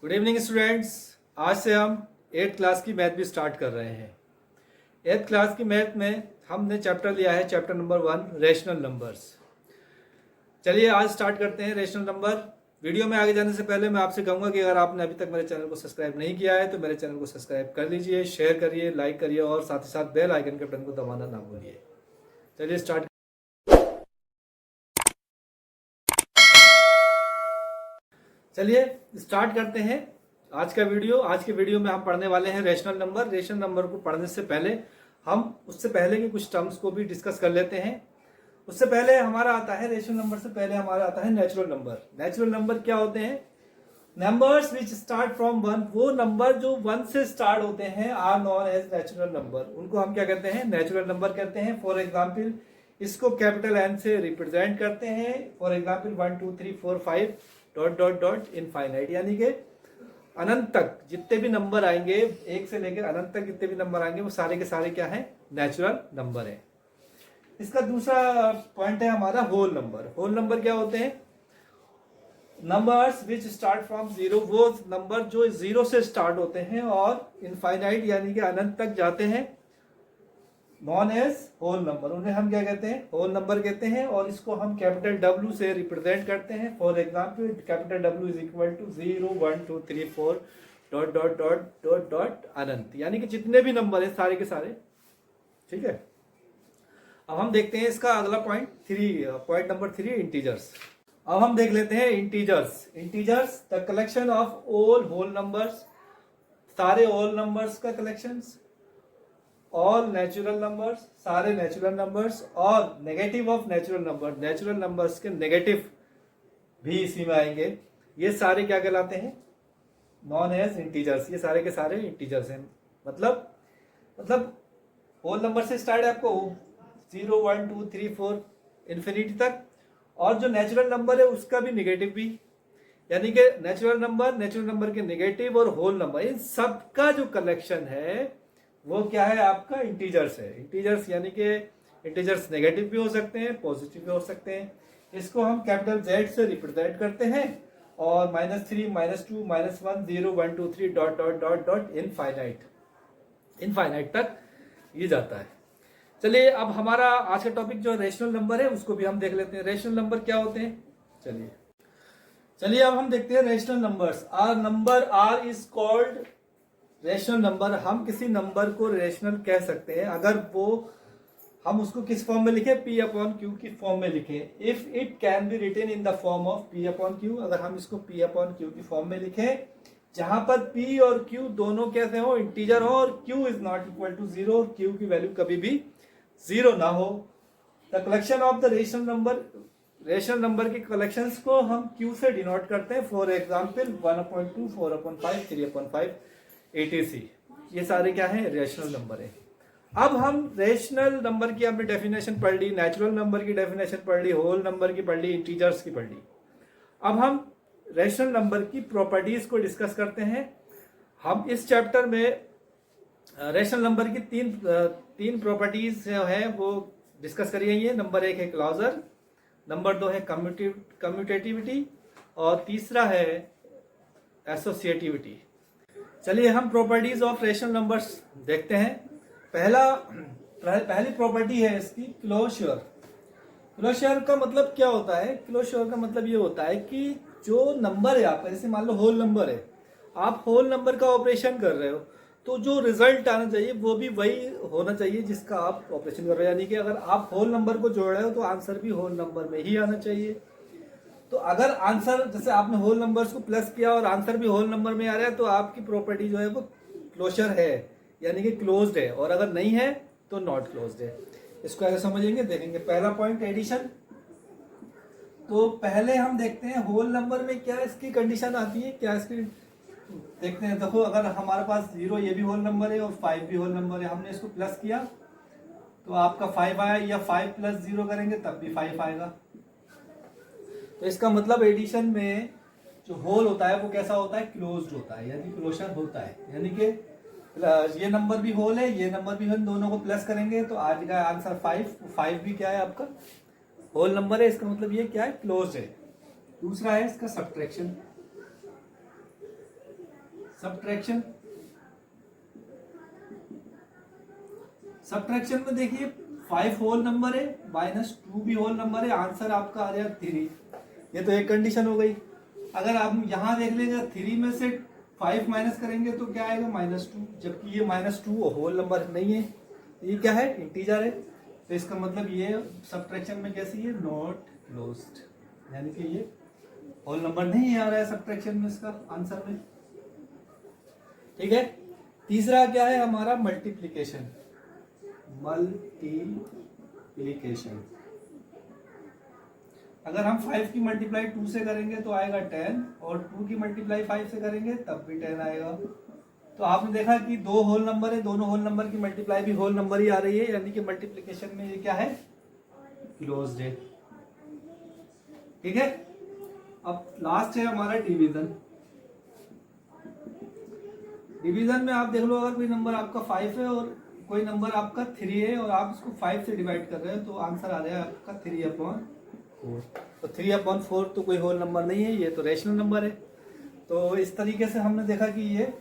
Good evening students. आज से हम 8th क्लास की मैथ भी स्टार्ट कर रहे हैं। 8th क्लास की मैथ में हमने चैप्टर लिया है चैप्टर नंबर 1 रेशनल नंबर्स। चलिए आज स्टार्ट करते हैं रेशनल नंबर। वीडियो में आगे जाने से पहले मैं आपसे कहूँगा कि अगर आपने अभी तक मेरे चैनल को सब्सक्राइब नहीं किया है तो मेरे चैनल को सब्सक्राइब कर लीजिए, शेयर करिए, लाइक करिए और साथ ही साथ बेल आइकन के बटन को दबाना ना भूलिए। चलिए स्टार्ट। चलिए स्टार्ट करते हैं आज का वीडियो। आज के वीडियो में हम पढ़ने वाले हैं रेशनल नंबर। रेशनल नंबर को पढ़ने से पहले हम उससे पहले के कुछ टर्म्स को भी डिस्कस कर लेते हैं। उससे पहले हमारा आता है रेशनल नंबर से पहले हमारा आता है नेचुरल नंबर। नेचुरल नंबर क्या होते हैं? Numbers which start from 1। वो नंबर जो 1 से स्टार्ट होते हैं are known as natural number. उनको हम क्या कहते हैं? नेचुरल नंबर कहते हैं। फॉर एग्जाम्पल इसको कैपिटल एन से रिप्रेजेंट करते हैं। For example 1 2 3 4 5 dot dot dot infinite, यानी कि अनंत तक जितने भी नंबर आएंगे, एक से लेकर अनंत तक जितने भी नंबर आएंगे वो सारे के सारे क्या है? नेचुरल नंबर है। इसका दूसरा पॉइंट है हमारा होल नंबर। होल नंबर क्या होते हैं? Numbers which start from 0। वो नंबर जो 0 से स्टार्ट होते हैं और इनफाइनाइट यानी कि अनंत तक जाते हैं, नॉन एज होल नंबर। उन्हें हम क्या कहते हैं? होल नंबर कहते हैं। और इसको हम कैपिटल डब्ल्यू से रिप्रेजेंट करते हैं। For example capital W is equal to 0 1 2 3 4 dot dot dot dot dot अनंत, यानी कि जितने भी नंबर है सारे के सारे। ठीक है, अब हम देखते हैं इसका अगला पॉइंट नंबर 3 इंटीजर्स। अब हम देख लेते हैं integers. Integers the collection of all whole numbers, सारे होल नंबर्स का कलेक्शंस। ऑल नेचुरल नंबर्स, सारे नेचुरल नंबर्स। और negative of natural number, natural numbers के नेगेटिव भी इसी में आएंगे। ये सारे क्या कहलाते हैं? Known as integers. ये सारे के सारे इंटीजर्स हैं। मतलब होल नंबर से स्टार्ट है आपको 0 1 2 3 4 इन्फिनिटी तक। और जो नेचुरल नंबर है उसका भी नेगेटिव भी, यानी कि नेचुरल नंबर के नेगेटिव और होल नंबर, इन सबका जो कलेक्शन है वो क्या है? आपका इंटीजर्स है। इंटीजर्स यानी कि इंटीजर्स नेगेटिव भी हो सकते हैं, पॉजिटिव भी हो सकते हैं। इसको हम कैपिटल Z से रिप्रेजेंट करते हैं और -3 -2 -1 0 1 2 3 dot dot dot dot infinite तक ये जाता है। चलिए अब हमारा आज का टॉपिक जो रेशनल नंबर है उसको भी हम देख लेते हैं। रेशनल नंबर क्या होते हैं? चलिए अब हम देखते हैं rational numbers. Number R is called rational number. हम किसी नंबर को रेशनल कह सकते हैं अगर वो हम उसको किस फॉर्म में लिखें? P अपॉन Q की फॉर्म में लिखें। If it can be written in the form of P upon Q, अगर हम इसको P अपॉन Q की फॉर्म में लिखें जहां पर P और Q दोनों कैसे हो? इंटीजर हो और Q is not equal to 0 और Q की वैल्यू कभी भी 0 ना हो। The collection of the rational number के कलेक्शंस को हम Q से डिनोट करते हैं। For example 1/2 4/5 3/5 etc। ये सारे क्या है? रेशनल नंबर है। अब हम रेशनल नंबर की हमने डेफिनेशन पढ़ ली, नेचुरल नंबर की डेफिनेशन पढ़ ली, होल नंबर की पढ़ ली, इंटीजर्स की पढ़ ली। अब हम रेशनल नंबर की प्रॉपर्टीज को डिस्कस करते हैं। हम इस चैप्टर में रेशनल नंबर की तीन प्रॉपर्टीज है वो डिस्कस करिए। नंबर 1 है क्लॉजर, नंबर 2 है कम्यूटेटिविटी और तीसरा है एसोसिएटिविटी। चलिए हम प्रॉपर्टीज ऑफ रेशनल नंबर्स देखते हैं। पहली प्रॉपर्टी है इसकी क्लोजर। क्लोजर का मतलब क्या होता है? क्लोजर का मतलब ये होता है कि जो नंबर है आपका, जैसे मान लो होल नंबर है, आप होल नंबर का ऑपरेशन कर रहे हो तो जो रिजल्ट आना चाहिए वो भी वही होना चाहिए जिसका आप ऑपरेशन कर रहे हो। यानी कि अगर आप होल नंबर को जोड़ रहे हो तो आंसर भी होल नंबर में ही आना चाहिए। तो अगर आंसर, जैसे आपने होल नंबर्स को प्लस किया और आंसर भी होल नंबर में आ रहा है तो आपकी प्रॉपर्टी जो है वो क्लोजर है, यानी कि क्लोज्ड है। और अगर नहीं है तो नॉट क्लोज्ड है। इसको ऐसे समझेंगे, देखेंगे। पहला पॉइंट एडिशन। तो पहले हम देखते हैं होल नंबर में क्या इसकी कंडीशन आती है, क्या इसकी देखते हैं। देखो अगर हमारे पास 0 ये भी होल नंबर है और 5 भी होल नंबर है, हमने इसको प्लस किया तो आपका 5 आया, या 5 + 0 करेंगे तब भी 5 आएगा। तो इसका मतलब एडिशन में जो होल होता है वो कैसा होता है? क्लोज्ड होता है, यानी क्लोजर होता है। यानी कि ये नंबर भी होल है, ये नंबर भी होल, दोनों को प्लस करेंगे तो आज का आंसर 5 भी क्या है? आपका होल नंबर है। इसका मतलब ये क्या है? क्लोज्ड है। दूसरा है इसका सब्ट्रैक्शन। सब्ट्रैक्शन, सब्ट्रैक्शन में देखिए 5 होल नंबर है, -2 भी होल नंबर है, आंसर आपका आ जाएगा 3। ये तो एक कंडीशन हो गई। अगर आप यहाँ देख लेंगे 3 में से 5 माइनस करेंगे तो क्या आएगा -2, जबकि ये -2 होल नंबर नहीं है, ये क्या है, इंटीजर है। तो इसका मतलब ये सब्ट्रैक्शन में कैसी है, नॉट क्लोज्ड, यानी कि ये होल नंबर नहीं आ रहा है सब्ट्रैक्शन में, इसका आंसर में। ठीक है। तीसरा क्या है हमारा, मल्टीप्लीकेशन। मल्टीप्लीकेशन, अगर हम 5 की मल्टीप्लाई 2 से करेंगे तो आएगा 10, और 2 की मल्टीप्लाई 5 से करेंगे तब भी 10 आएगा। तो आपने देखा कि 2 होल नंबर है, दोनों होल नंबर की मल्टीप्लाई भी होल नंबर ही आ रही है, यानी कि मल्टीप्लीकेशन में ये क्या है, क्लोज्ड है। ठीक है। अब लास्ट है हमारा डिवीजन। डिवीजन में आप देख लो, अगर कोई नंबर आपका 5 है और कोई नंबर आपका 3 है और आप इसको 5 से डिवाइड कर रहे हो, तो आंसर आ जाएगा आपका 3/4। तो 3/4 तो कोई होल नंबर नहीं है, ये तो रेशनल नंबर है। तो इस तरीके से हमने देखा कि ये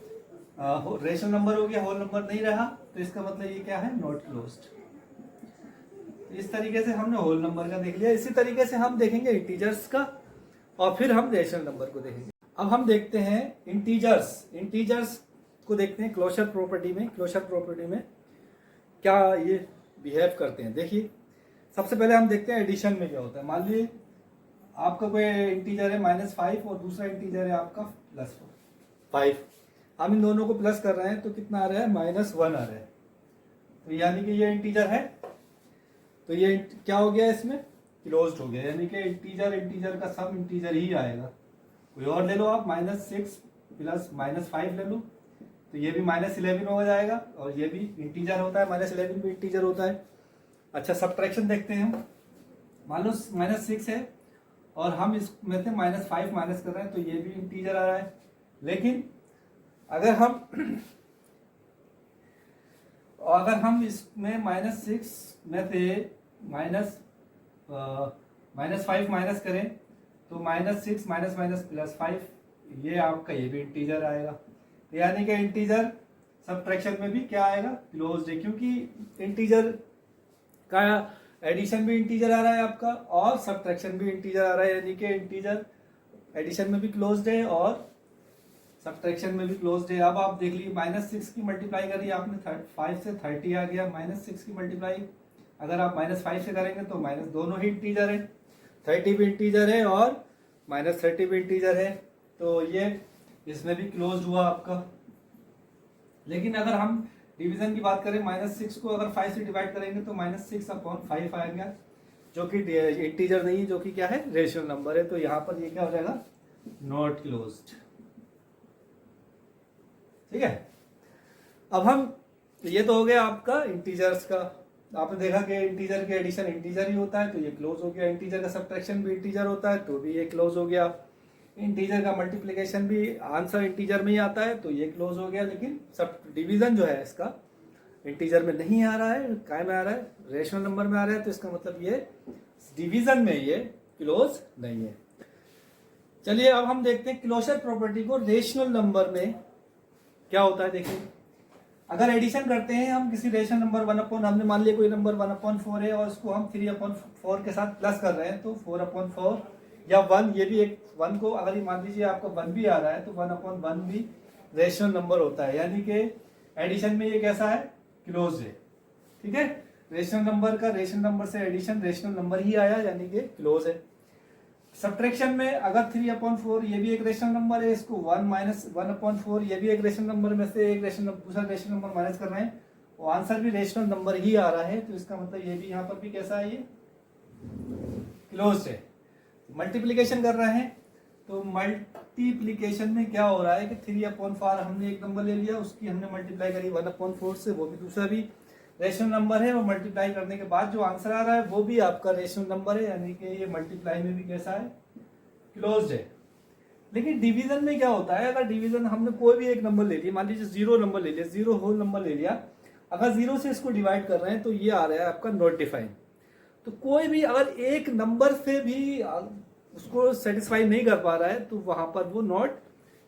रेशनल नंबर हो गया, होल नंबर नहीं रहा, तो इसका मतलब ये क्या है, नॉट क्लोज्ड। इस तरीके से हमने होल नंबर का देख लिया। इसी तरीके से हम देखेंगे इंटीजर्स का, और फिर हम रेशनल नंबर को देखेंगे। अब हम देखते हैं इंटीजर्स को देखते हैं क्लोजर प्रॉपर्टी में। क्लोजर प्रॉपर्टी में क्या ये बिहेव करते हैं, देखिए सबसे पहले हम देखते हैं एडिशन में क्या होता है। मान लीजिए आपका कोई इंटीजर है -5 और दूसरा इंटीजर है आपका +5, हम इन दोनों को प्लस कर रहे हैं तो कितना आ रहा है, -1 आ रहा है। तो यानी कि ये इंटीजर है, तो ये क्या हो गया, इसमें क्लोज्ड हो गया, यानी कि इंटीजर का सम इंटीजर ही आएगा। कोई और ले लो आप, -6 प्लस -5 ले लो, तो ये भी -11 हो जाएगा, और ये भी इंटीजर होता है, -11 भी इंटीजर होता है। अच्छा, सब्ट्रैक्शन देखते हैं हम। मान लो -6 है और हम इसमें से -5 माइनस कर रहे हैं, तो ये भी इंटीजर आ रहा है। लेकिन अगर हम इसमें -6 में से -5 माइनस करें तो -6 +5, ये आपका ये भी इंटीजर आएगा। यानी कि इंटीजर सब्ट्रैक्शन में भी क्या आएगा, क्लोज्ड है, क्योंकि इंटीजर का एडिशन भी इंटीजर आ रहा है आपका, और सब्ट्रैक्शन भी इंटीजर आ रहा है, यानी कि इंटीजर एडिशन में भी क्लोज्ड है और सब्ट्रैक्शन में भी क्लोज्ड है। अब आप देख लीजिए, -6 की मल्टीप्लाई करी आपने 5 से, 30 आ गया। -6 की मल्टीप्लाई अगर आप -5 से करेंगे तो माइनस, दोनों ही इंटीजर है, 30 भी इंटीजर है और -30 भी इंटीजर है, तो ये इसमें भी क्लोज्ड हुआ आपका। लेकिन अगर हम डिवीजन की बात करें, -6 को अगर 5 से डिवाइड करेंगे तो -6/5 आएगा, जो कि इंटीजर नहीं है, जो कि क्या है, रेशनल नंबर है। तो यहाँ पर ये क्या हो जाएगा, नॉट क्लोज्ड। ठीक है। अब हम, ये तो हो गया आपका इंटीजर्स का। आपने देखा कि इंटीजर के एडिशन इंटीजर ही होता है, तो ये क्लोज हो गया। इंटीजर का सब्ट्रैक्शन भी इंटीजर होता है, तो भी ये क्लोज हो गया। इंटीजर का मल्टीप्लिकेशन भी आंसर इंटीजर में ही आता है, तो ये क्लोज हो गया। लेकिन सब डिवीजन जो है इसका इंटीजर में नहीं आ रहा है, काय में आ रहा है, रेशनल नंबर में आ रहा है, तो इसका मतलब ये डिवीजन में ये क्लोज नहीं है। चलिए अब हम देखते हैं क्लोजर प्रॉपर्टी को रेशनल नंबर में क्या होता है। देखिए, अगर एडिशन करते हैं हम किसी रेशनल नंबर 1/, हमने मान लिया कोई नंबर 1/4 है और उसको हम 3/4 के साथ प्लस कर रहे हैं, तो 4/4 या 1, ये भी एक 1 को अगर ये मान लीजिए आपका 1 भी आ रहा है तो 1/1 भी रेशनल नंबर होता है, यानी कि एडिशन में ये कैसा है, क्लोज है। ठीक है, रेशनल नंबर का रेशनल नंबर से एडिशन रेशनल नंबर ही आया, यानी कि क्लोज है। सब्ट्रैक्शन में अगर 3/4 ये भी एक रेशनल नंबर है, इसको 1 - 1/4 ये भी एक रेशनल नंबर में से एक दूसरा रेशनल नंबर माइनस कर रहे हैं, और आंसर भी रेशनल नंबर ही आ रहा है, तो इसका मतलब ये भी यहाँ पर भी कैसा है, ये क्लोज है। मल्टीप्लिकेशन कर रहे हैं, तो मल्टीप्लिकेशन में क्या हो रहा है कि 3/4 हमने एक नंबर ले लिया, उसकी हमने मल्टीप्लाई करी 1/4 से, वो भी दूसरा भी रेशनल नंबर है, और मल्टीप्लाई करने के बाद जो आंसर आ रहा है वो भी आपका रेशनल नंबर है, यानी कि ये मल्टीप्लाई में भी कैसा है, क्लोज्ड है। लेकिन डिवीजन में क्या होता है, अगर डिवीजन हमने कोई भी एक नंबर ले लिया, मान लीजिए 0 नंबर ले लिया, 0 होल नंबर ले लिया, अगर 0 से इसको डिवाइड कर रहे हैं तो ये आ रहा है आपका नॉट डिफाइन। तो कोई भी अगर एक नंबर से भी उसको सेटिस्फाई नहीं कर पा रहा है तो वहां पर वो नॉट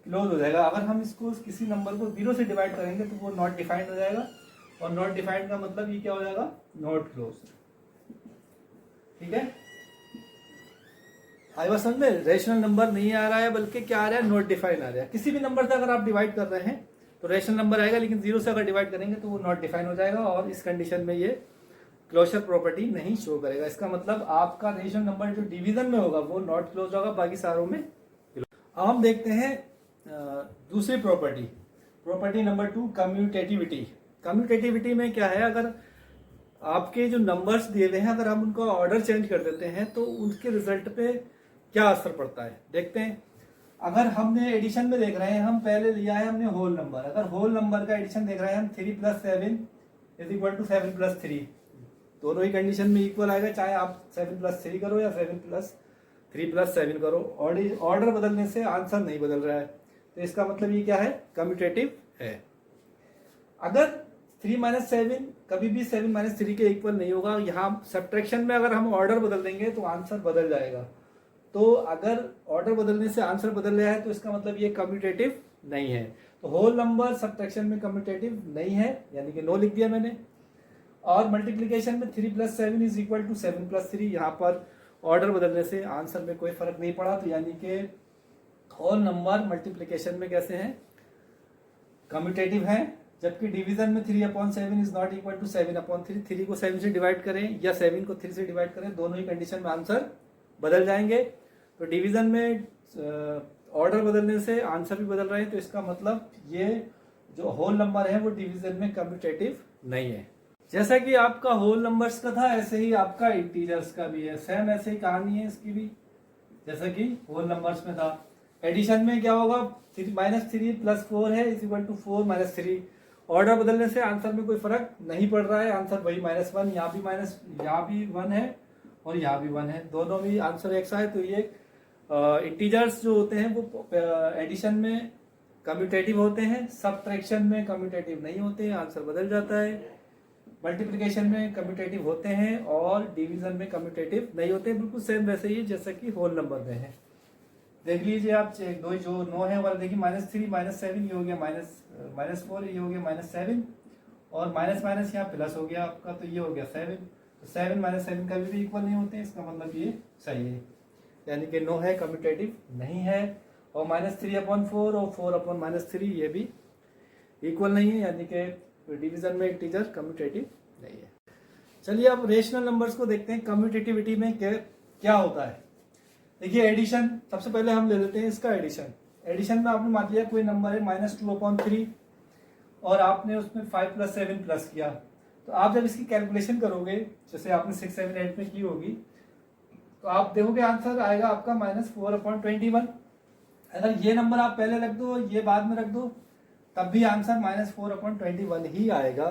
क्लोज हो जाएगा। अगर हम इसको किसी नंबर को 0 से डिवाइड करेंगे तो वो नॉट डिफाइंड हो जाएगा, और नॉट डिफाइंड का मतलब ये क्या हो जाएगा, नॉट क्लोज। ठीक है, आई बात समझ में? रेशनल नंबर नहीं आ रहा है बल्कि क्या आ रहा है, नॉट डिफाइंड आ रहा है। किसी भी नंबर से अगर आप डिवाइड कर रहे हैं तो रेशनल नंबर आएगा, लेकिन 0 से अगर डिवाइड करेंगे तो वो नॉट डिफाइन हो जाएगा, और इस कंडीशन में ये क्लोजर प्रॉपर्टी नहीं शो करेगा। इसका मतलब आपका रेशनल नंबर जो डिवीजन में होगा वो नॉट क्लोज होगा, बाकी सारों में। अब हम देखते हैं दूसरी property, property number 2, commutativity. Commutativity में क्या है, अगर आपके जो नंबर्स दिए हुए हैं अगर हम उनका ऑर्डर चेंज कर देते हैं तो उनके रिजल्ट पे क्या असर पड़ता है, देखते हैं। अगर हमने एडिशन में देख रहे हैं, हम पहले लिया है हमने होल नंबर, अगर होल नंबर का एडिशन देख रहे हैं हम 3 + 7 = 7 + 3, दोनों ही कंडीशन में इक्वल आएगा, चाहे आप 7 + 3 करो या 7 + 3 + 7 करो, ऑर्डर बदलने से आंसर नहीं बदल रहा है, तो इसका मतलब ये क्या है, कम्यूटेटिव है। अगर 3 - 7 कभी भी 7 - 3 के इक्वल नहीं होगा, यहाँ सब्ट्रैक्शन में अगर हम ऑर्डर बदल देंगे तो आंसर बदल जाएगा। तो अगर ऑर्डर बदलने से आंसर बदल रहा है तो इसका मतलब ये कम्यूटेटिव नहीं है। तो होल नंबर सब्ट्रैक्शन में कम्यूटेटिव नहीं है, यानी कि नो लिख दिया मैंने। और मल्टीप्लिकेशन में 3 + 7 = 7 + 3, यहाँ पर ऑर्डर बदलने से आंसर में कोई फर्क नहीं पड़ा, तो यानी कि होल नंबर मल्टीप्लिकेशन में कैसे हैं, कम्यूटेटिव है। जबकि डिवीजन में 3/7 इज नॉट इक्वल टू 7/3, 3 को 7 से डिवाइड करें या 7 को 3 से डिवाइड करें, दोनों ही कंडीशन में आंसर बदल जाएंगे। तो डिवीजन में ऑर्डर बदलने से आंसर भी बदल रहे हैं, तो इसका मतलब ये जो होल नंबर है वो डिवीजन में कम्यूटेटिव नहीं है। जैसा कि आपका होल नंबर्स का था ऐसे ही आपका इंटीजर्स का भी है, सेम ऐसे ही कहानी है इसकी भी, जैसा कि होल नंबर्स में था। एडिशन में क्या होगा, -3 + 4 है = 4 - 3, ऑर्डर बदलने से आंसर में कोई फर्क नहीं पड़ रहा है, आंसर वही -1, यहाँ भी 1 है और यहाँ भी 1 है, दोनों भी आंसर एक सा है। तो ये इंटीजर्स जो होते हैं वो एडिशन में कम्यूटेटिव होते हैं, सब्ट्रैक्शन में कम्यूटेटिव नहीं होते हैं, आंसर बदल जाता है। मल्टीप्लिकेशन में कम्यूटेटिव होते हैं और डिवीजन में कम्यूटेटिव नहीं होते, बिल्कुल सेम वैसे ही जैसा कि होल नंबर में है। देख लीजिए आप, दो जो 9 है वाला देखिए, -3 - 7 ये हो गया -4, ये हो गया -7, और माइनस यहाँ प्लस हो गया आपका, तो ये हो गया 7। तो 7 - 7 कभी भी इक्वल नहीं होते हैं, इसका मतलब ये सही है, यानी कि नो है, कम्यूटेटिव नहीं है। और -3/4 और 4/-3 ये भी इक्वल नहीं है, यानी कि डिवीजन में इंटीजर कम्यूटेटिव नहीं है। चलिए अब रेशनल नंबर्स को देखते हैं, कम्यूटेटिविटी में क्या होता है। देखिए एडिशन, सबसे पहले हम ले लेते हैं इसका एडिशन। एडिशन में आपने मान लिया कोई नंबर है -2/3 और आपने उसमें 5 + 7 प्लस किया, तो आप जब इसकी कैलकुलेशन करोगे, जैसे आपने 6, 7, 8 में की होगी, तो आप देखोगे आंसर आएगा आपका -4/21। अगर ये नंबर आप पहले रख दो, ये बाद में रख दो, तब भी आंसर -4/21 ही आएगा।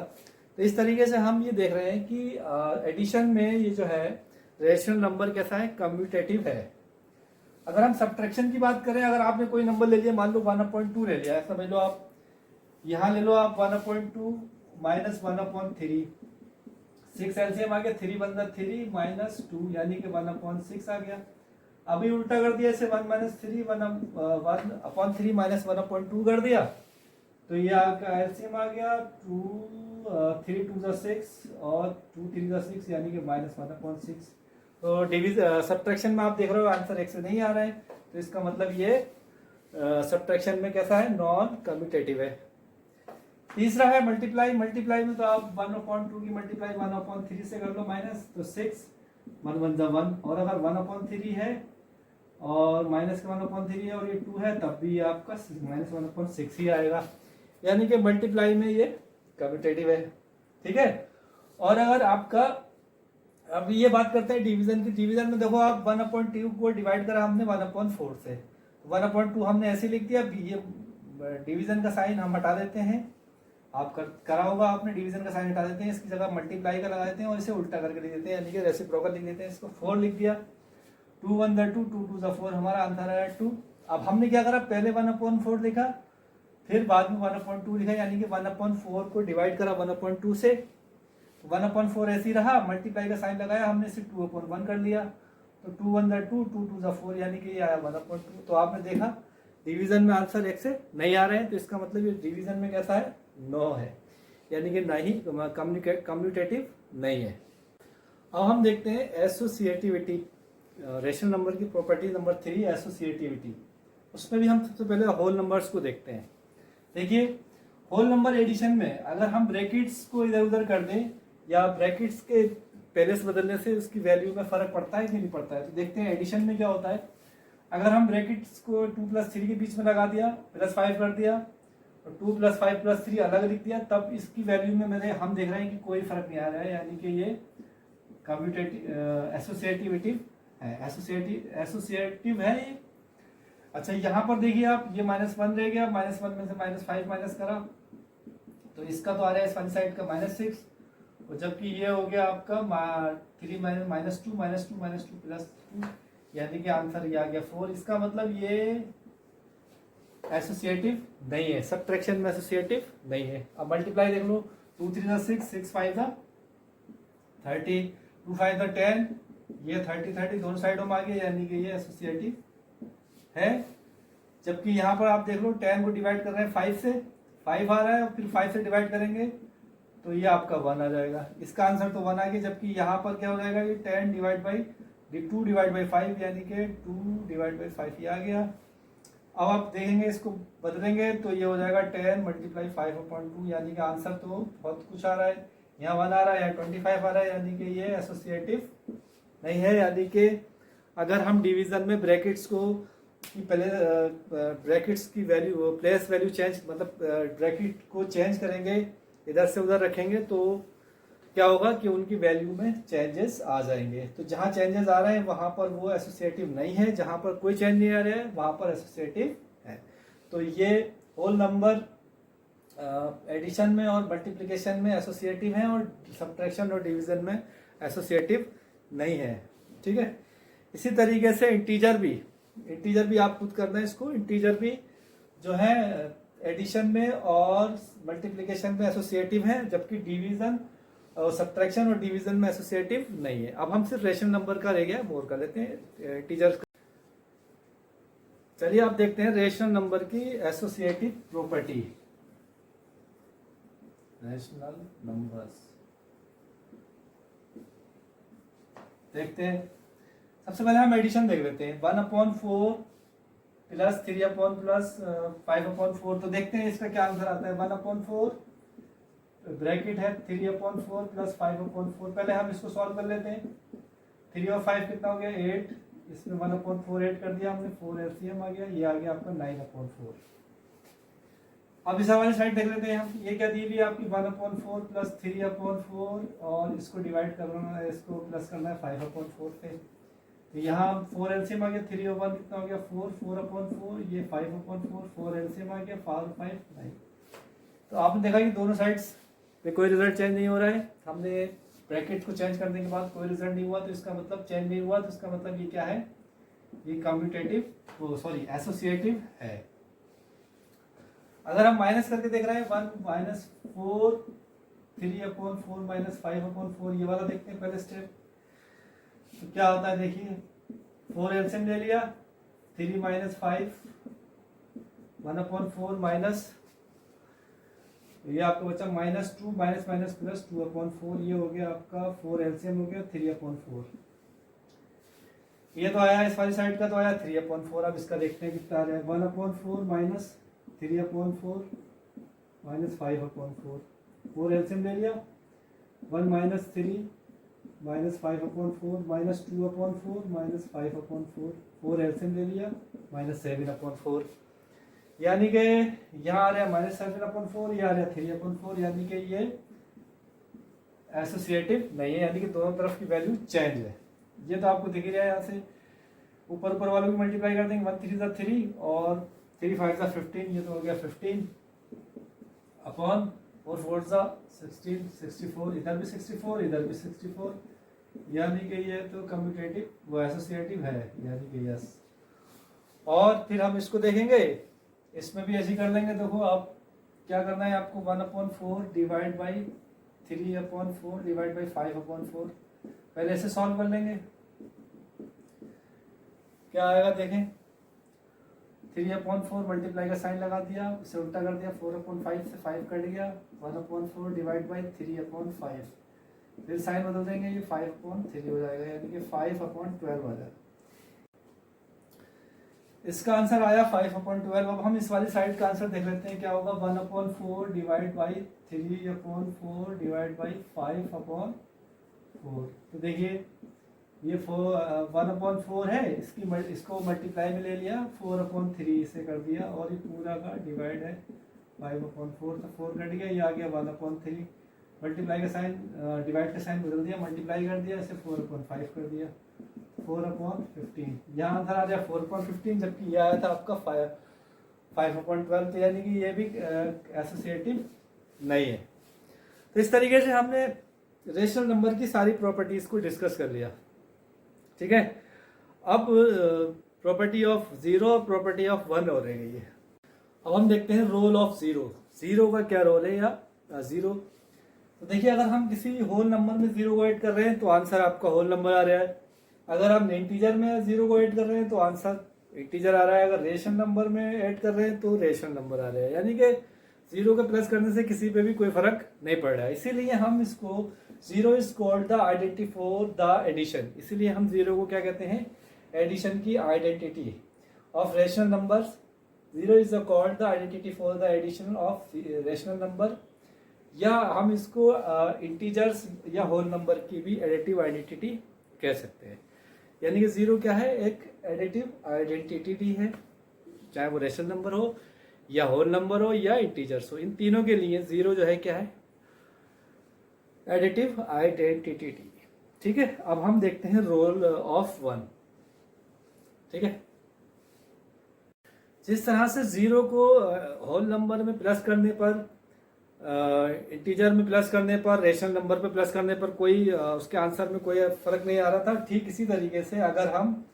तो इस तरीके से हम ये देख रहे हैं कि एडिशन में ये जो है रेशनल नंबर कैसा है, कम्यूटेटिव है। अगर हम सब्ट्रैक्शन की बात करें, अगर आपने कोई नंबर ले लिया, मान लो 1/2 ले लिया, समझ लो आप, यहाँ ले लो आप 1/2 -1/3, 6 एलसीएम आ गया, 3 × 3 -2, यानी कि 1/6 आ गया। अभी उल्टा कर दिया इसे, 1 - 3 1/3 -1/2 कर दिया, तो ये आपका एलसीएम आ गया 3 × 2 = 6 और 2 × 3 = 6, यानी कि -1/6। तो सब्ट्रैक्शन में आप देख रहे हो आंसर एक से नहीं आ रहा है, तो इसका मतलब ये सब्ट्रैक्शन में कैसा है, नॉन कम्यूटेटिव है। तीसरा है मल्टीप्लाई। मल्टीप्लाई में तो आप 1/2 की मल्टीप्लाई 1/3 से कर लो माइनस, तो 6, 1 × 1, और अगर 1/3 है और -1/3 है और ये 2 है, तब भी आपका -1/6 ही आएगा, यानी कि मल्टीप्लाई में ये कम्यूटेटिव है। ठीक है, और अगर आपका, अब ये बात करते हैं डिवीजन की। डिवीजन में देखो आप 1/2 को डिवाइड करा हमने 1/4 से, 1/2 हमने ऐसे लिख दिया, ये डिवीजन का साइन हम हटा देते हैं, आप करा होगा आपने, डिवीजन का साइन हटा देते हैं, इसकी जगह मल्टीप्लाई का लगा देते हैं और इसे उल्टा करके लिख देते हैं, यानी कि रेसिप्रोकल लिख देते हैं, इसको 4 लिख दिया, 2 × 1 = 2, 2 × 2 = 4, हमारा आंसर आया 2। अब हमने क्या करा, पहले 1/4 लिखा, फिर बाद में 1/2 लिखा, यानी कि 1/4 को डिवाइड करा 1/2 से, 1/4 ऐसे ही रहा, मल्टीप्लाई का साइन लगाया हमने, इसे 2/1 कर लिया, तो 2 × 1 = 2, 2 × 2 = 4, यानी कि ये आया 1/2। तो आपने देखा डिवीजन में आंसर एक से नहीं आ रहे हैं, तो इसका मतलब ये डिवीजन में कैसा है, नो है, यानी कि नहीं कम्यूटेटिव नहीं है। अब हम देखते हैं एसोसिएटिविटी, रेशनल नंबर की प्रॉपर्टी नंबर 3 एसोसिएटिविटी। उसमें भी हम सबसे पहले होल नंबर्स को देखते हैं। देखिए होल नंबर एडिशन में अगर हम ब्रैकेट्स को इधर उधर कर दें या ब्रैकेट्स के पहले से बदलने से उसकी वैल्यू में फर्क पड़ता है कि नहीं पड़ता है, तो देखते हैं एडिशन में क्या होता है। अगर हम ब्रैकेट्स को 2 + 3 के बीच में लगा दिया, +5 कर दिया और 2 + 5 + 3 अलग लिख दिया, तब इसकी वैल्यू में हम देख रहे हैं कि कोई फर्क नहीं आ रहा है, यानी कि ये कम्यूटेटिव एसोसिएटिविटी है, एसोसिएटिव है ये। अच्छा यहाँ पर देखिए आप, ये -1 रह गया, -1 में से -5 माइनस करा तो इसका तो आ रहा है इस वाली साइड का -6, और जबकि ये हो गया आपका 3 -2 +2 यानी कि आंसर ये आ गया 4। इसका मतलब ये एसोसिएटिव नहीं है, सब्ट्रैक्शन में एसोसिएटिव नहीं है। अब मल्टीप्लाई देख लो, 2 3 6, 6 5 30, 2 5 10, ये 30 दोनों साइडों में आ गया, यानी कि ये एसोसिएटिव है। जबकि यहाँ पर आप देख लो 10 को डिवाइड कर रहे हैं 5 से, 5 आ रहा है और फिर 5 से डिवाइड करेंगे तो ये आपका 1 आ जाएगा। इसका आंसर तो 1 आ गया, जबकि यहाँ पर क्या हो जाएगा, ये 10 डिवाइड बाई 2 डिवाइड बाई 5 यानी कि 2 डिवाइड बाई 5 ये आ गया। अब आप देखेंगे इसको बदलेंगे तो ये हो जाएगा 10 × 5/2 यानी कि आंसर तो बहुत कुछ आ रहा है, यहाँ 1 आ रहा है, यहाँ 25 आ रहा है, यानी कि ये एसोसिएटिव नहीं है। यानी कि अगर हम डिवीजन में ब्रैकेट्स को पहले ब्रैकेट्स की वैल्यू प्लेस वैल्यू चेंज, मतलब ब्रैकेट को चेंज करेंगे, इधर से उधर रखेंगे, तो क्या होगा कि उनकी वैल्यू में चेंजेस आ जाएंगे। तो जहाँ चेंजेस आ रहे हैं वहाँ पर वो एसोसिएटिव नहीं है, जहाँ पर कोई चेंज नहीं आ रहा है वहाँ पर एसोसिएटिव है। तो ये होल नंबर एडिशन में और मल्टीप्लिकेशन में एसोसिएटिव है और सब्ट्रैक्शन और डिवीजन में एसोसिएटिव नहीं है। ठीक है, इसी तरीके से इंटीजर भी आप खुद करना है इसको। इंटीजर भी जो है एडिशन में और मल्टीप्लिकेशन में एसोसिएटिव है, जबकि डिवीजन और सब्ट्रैक्शन और डिवीजन में एसोसिएटिव नहीं है। अब हम सिर्फ रेशनल नंबर का रह गया, मोर कर लेते हैं इंटीजर्स का। चलिए आप देखते हैं रेशनल नंबर की एसोसिएटिव प्रॉपर्टी। रेशनल नंबर्स देखते हैं। सबसे पहले हम एडिशन देख लेते हैं। 1/4 + 3/+ + 5/4, तो देखते हैं इसका क्या आंसर आता है। 1/4 ब्रैकेट है 3/4 + 5/4। पहले हम इसको सॉल्व कर लेते हैं। 3 और 5 कितना हो गया 8, इसमें 1/4 ऐड कर दिया हमने, 4 एलसीएम आ गया, ये आ गया आपका 9/4। अब इस वाली साइड देख लेते हैं हम, ये क्या दी हुई है आपकी 1/4 + 3/4 और इसको डिवाइड करना है, इसको प्लस करना है 5/4 पे। तो यहाँ 4 एलसीएम आ गया, 3 और 1 कितना हो गया 4, 4/4, ये 5/4, 4 एलसीएम आ गया 4 5 9। तो आपने देखा कि दोनों साइड्स पे कोई रिजल्ट चेंज नहीं हो रहा है। हमने ब्रैकेट को चेंज करने के बाद कोई रिजल्ट नहीं हुआ, तो इसका मतलब चेंज नहीं हुआ, तो इसका मतलब ये क्या है, ये कम्यूटेटिव एसोसिएटिव है। अगर हम माइनस करके देख रहे हैं 1 - 4 3/4 - 5/4, ये वाला देखते हैं पहले स्टेप। तो क्या होता है देखिए, 4 एलसीएम ले लिया, 3 - 5 1/4 माइनस, ये आपका बचा -2 माइनस प्लस 2/4, ये हो गया आपका 4 एलसीएम हो गया 3/4। ये तो आया इस वाली साइड का, तो आया 3/4। अब इसका देखते हैं कितना आ रहा है। 1/4 माइनस 3/4 माइनस 5/4, 4 एलसीएम ले लिया, 1 - 3 माइनस 5/4 माइनस 2/4 माइनस 5/4, 4 एलसीएम ले लिया, -7/4। यानी कि यहाँ आ रहा है -7/4, ये आ रहा है 3/4, यानी कि ये एसोसिएटिव नहीं है, यानी कि दोनों तरफ की वैल्यू चेंज है। ये तो आपको दिख ही रहा है। यहाँ से ऊपर वालों की मल्टीप्लाई कर देंगे, 1 3 3 और 3 5 15, ये तो हो गया 15 अपॉन 4 4 16 64, इधर भी 64 इधर भी 64, यानी कि ये तो कम्यूटेटिव वो एसोसिएटिव है, यानी कि यस। और फिर हम इसको देखेंगे, इसमें भी ऐसे कर लेंगे। देखो आप क्या करना है आपको, 1/4 डिवाइड बाई 3/4 डिवाइड बाई 5/4, पहले ऐसे सॉल्व कर लेंगे। क्या आएगा देखें, 3/4 मल्टीप्लाई का साइन लगा दिया, उसे उल्टा कर दिया, 4/5 से 5 कट गया, 1/4 डिवाइड बाई 3/5, फिर साइन बदल देंगे, ये 5/3 हो जाएगा, यानी कि 5/12 आ जाएगा। इसका आंसर आया 5/12। अब हम इस वाली साइड का आंसर देख लेते हैं क्या होगा। 1/4 डिवाइड बाई 3/4 डिवाइड बाई 5/4। तो देखिए ये 1/4 है, इसको मल्टीप्लाई में ले लिया, 4/3 से कर दिया, और ये पूरा का डिवाइड है 5/4, तो 4 कट गया, ये आ गया 1/3। मल्टीप्लाई का साइन डिवाइड का साइन बदल दिया, मल्टीप्लाई कर दिया, इसे 4/5 कर दिया, 4/15। यहाँ आंसर आ गया 4/15, जबकि यह आया था आपका 5/12। तो यानी कि ये भी एसोसिएटिव नहीं है। तो इस तरीके से हमने रेशनल नंबर की सारी प्रॉपर्टीज को डिस्कस कर लिया, ठीक है। अब प्रॉपर्टी ऑफ 0 और प्रॉपर्टी ऑफ 1 हो रही है। अब हम देखते हैं रोल ऑफ 0। 0 का क्या रोल है, या 0। तो देखिए अगर हम किसी होल नंबर में 0 को ऐड कर रहे हैं तो आंसर आपका होल नंबर आ रहा है। अगर हम इंटीजर में 0 को ऐड कर रहे हैं तो आंसर इंटीजर आ रहा है। अगर रेशनल नंबर में ऐड कर रहे हैं तो रेशनल नंबर आ रहा है। यानी कि 0 के प्लस करने से किसी पे भी कोई फर्क नहीं पड़ रहा है। इसीलिए हम इसको 0 is called the identity for the addition. इसीलिए हम 0 को क्या कहते हैं, एडिशन की identity of rational numbers. 0 is called the identity for the addition of rational number, या हम इसको इंटीजर्स या होल नंबर की भी एडिटिव आइडेंटिटी कह सकते हैं। यानी कि 0 क्या है, एक एडिटिव आइडेंटिटी है, चाहे वो रेशनल नंबर हो या होल नंबर हो या इंटीजर्स हो। इन तीनों के लिए 0 जो है क्या है, एडिटिव आइडेंटिटी, ठीक है। अब हम देखते हैं रोल ऑफ 1, ठीक है। जिस तरह से 0 को होल नंबर में प्लस करने पर, इंटीजर में प्लस करने पर, रेशनल नंबर पे प्लस करने पर कोई उसके आंसर में कोई फर्क नहीं आ रहा था, ठीक इसी तरीके से अगर हम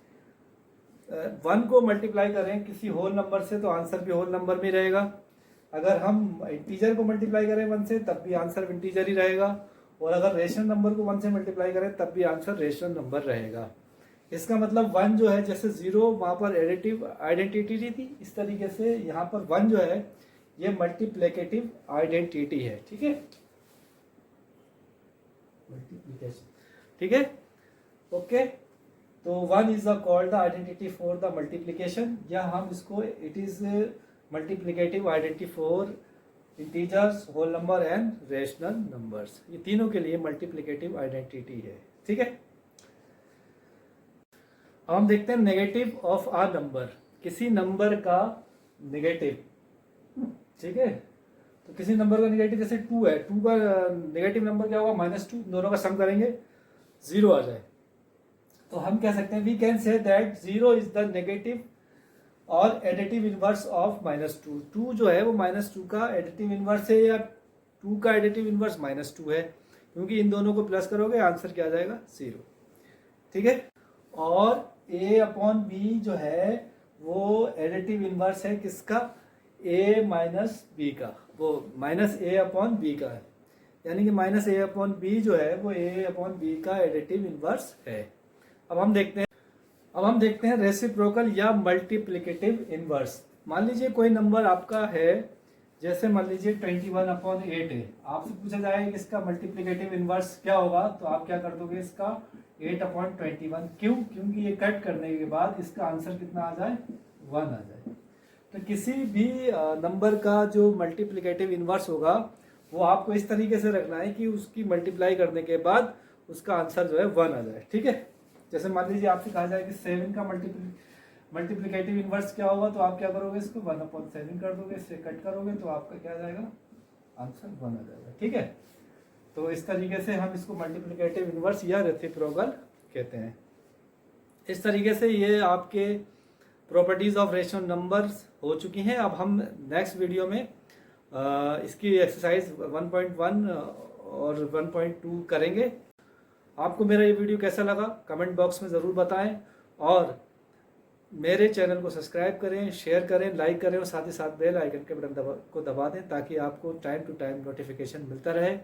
1 को मल्टीप्लाई करें किसी होल नंबर से तो आंसर भी होल नंबर में रहेगा। अगर हम इंटीजर को मल्टीप्लाई करें 1 से तब भी आंसर इंटीजर ही रहेगा, और अगर रेशनल नंबर को 1 से मल्टीप्लाई करें तब भी आंसर रेशनल नंबर रहेगा। इसका मतलब 1 जो है, जैसे 0 वहां पर एडिटिव आइडेंटिटी थी, इस तरीके से यहाँ पर 1 जो है ये मल्टीप्लिकेटिव आइडेंटिटी है, ठीक है, मल्टीप्लिकेशन, ठीक है, ओके। तो 1 is called the identity for the multiplication, या हम इसको it is multiplicative identity for integers, whole number and rational numbers. ये तीनों के लिए मल्टीप्लिकेटिव आइडेंटिटी है, ठीक है। अब हम देखते हैं नेगेटिव ऑफ आ नंबर, किसी नंबर का नेगेटिव, ठीक है। तो किसी नंबर का नेगेटिव, जैसे 2 है, 2 का नेगेटिव नंबर क्या होगा, -2, दोनों का सम करेंगे 0 आ जाए, तो हम कह सकते हैं we can say that 0 is the negative और एडिटिव इनवर्स ऑफ -2। 2 जो है वो -2 का एडिटिव इनवर्स है, या 2 का एडिटिव इनवर्स -2 है, क्योंकि इन दोनों को प्लस करोगे आंसर क्या आ जाएगा, 0, ठीक है। और a/b जो है वो एडिटिव इनवर्स है किसका, a माइनस बी का, वो -a/b का है, यानी कि -a/b जो है वो a/b का एडिटिव इनवर्स है। अब हम देखते हैं रेसिप्रोकल या मल्टीप्लिकेटिव इनवर्स। मान लीजिए कोई नंबर आपका है, जैसे मान लीजिए 21/8 है, आपसे पूछा जाए कि इसका मल्टीप्लिकेटिव इनवर्स क्या होगा, तो आप क्या कर दोगे, इसका 8/21। क्यों, क्योंकि ये कट करने के बाद इसका आंसर कितना आ जाए, 1 आ जाए। तो किसी भी नंबर का जो मल्टीप्लिकेटिव इनवर्स होगा वो आपको इस तरीके से रखना है कि उसकी मल्टीप्लाई करने के बाद उसका आंसर जो है 1 आ जाए, ठीक है। जैसे मान लीजिए आपसे कहा जाए कि 7 का मल्टीप्लिकेटिव इनवर्स क्या होगा, तो आप क्या करोगे, इसको 1/7 कर दोगे, इससे कट करोगे तो आपका क्या आ जाएगा, आंसर 1 आ जाएगा, ठीक है। तो इस तरीके से हम इसको मल्टीप्लिकेटिव इनवर्स या रेसिप्रोकल कहते हैं। इस तरीके से ये आपके प्रॉपर्टीज ऑफ रेशनल नंबर्स हो चुकी हैं। अब हम नेक्स्ट वीडियो में इसकी एक्सरसाइज 1.1 और 1.2 करेंगे। आपको मेरा ये वीडियो कैसा लगा कमेंट बॉक्स में ज़रूर बताएं, और मेरे चैनल को सब्सक्राइब करें, शेयर करें, लाइक करें, और साथ ही साथ बेल आइकन के बटन को दबा दें, ताकि आपको टाइम टू टाइम नोटिफिकेशन मिलता रहे